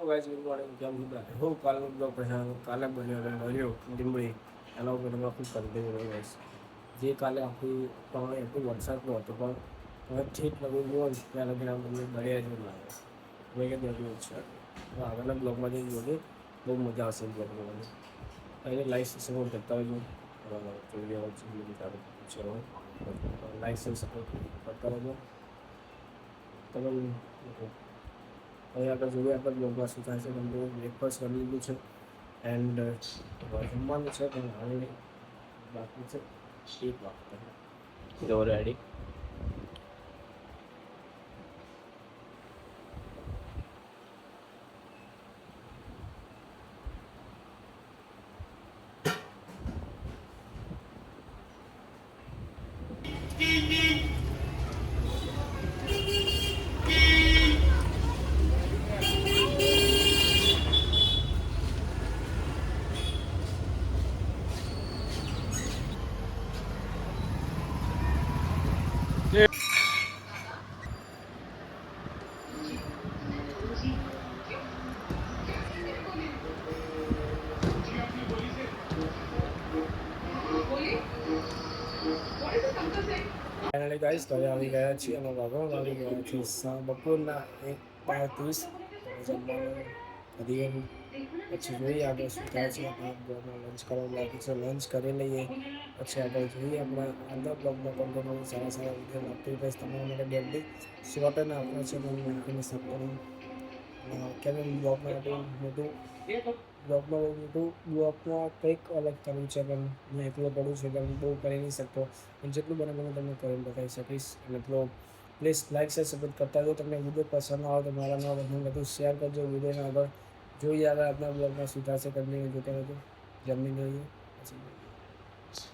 guys good morning કેમ છો બધા હું કાલનો બ્લોગ પછી કાલે બન્યો લીંબડી એના ઉપર તમે ખૂબ કન્ટિન્યુ રહ્યો ગાઈસ જે કાલે આખી પ્રમાણે એટલું વરસાદનો હતો પણ હવે ઠીક લગી ગયો ને ત્યાં લગીને તમને દરિયા જેવું લાગે મેં કે એટલું છે આગળના બ્લોગમાં જઈ જોઈએ બહુ મજા આવશે બ્લોગમાં એને લાઈક સપોર્ટ કરતા હોય જોઈ રહ્યા છે લાઈક સપોર્ટ કરતા રહેજો તમે અહીં આગળ જોઈએ આપણે બ્લોગમાં શું થાય છે તમને બ્રેકફાસ્ટ કરી લીધું છે એન્ડ જમવાનું છે પણ હવે બાકી છે એક વાગતા જો રેડી ફાઇનલી ગાઈસ ઘરે આવી ગયા છીએ અને વાગવામાં આવી ગયા છે બપોરના 1:30 જમવાનું કરી પછી જોઈએ આગળ શું થાય છે લંચ કરવાનું બાકી છે લંચ કરી લઈએ પછી આગળ જોઈએ આપણા આગળ બ્લોગમાં કોન્ટેન્ટ સારા સારા વિડીયો આપતી રહીશ તમારા માટે ડેલી શોર્ટને આપણા છે નાખીને સપોર્ટ કેમ બ્લોગમાં એટલું મોટું બ્લોગમાં કંઈક અલગ કરવું છે પણ હું એકલો પડું છું એટલે હું બહુ કરી નહીં શકતો પણ જેટલું બને હું તમને કરીને બતાવી શકીશ અને પ્લીઝ લાઈક શેર સપોર્ટ કરતા જો તમને વિડીયો પસંદ આવે તો મારા નામ વધુ શેર કરજો વિડીયોને આગળ જોઈએ આગળ આપણા બ્લોગમાં શું થશે કરીને જોતા રહેજો જમી લઈએ પછી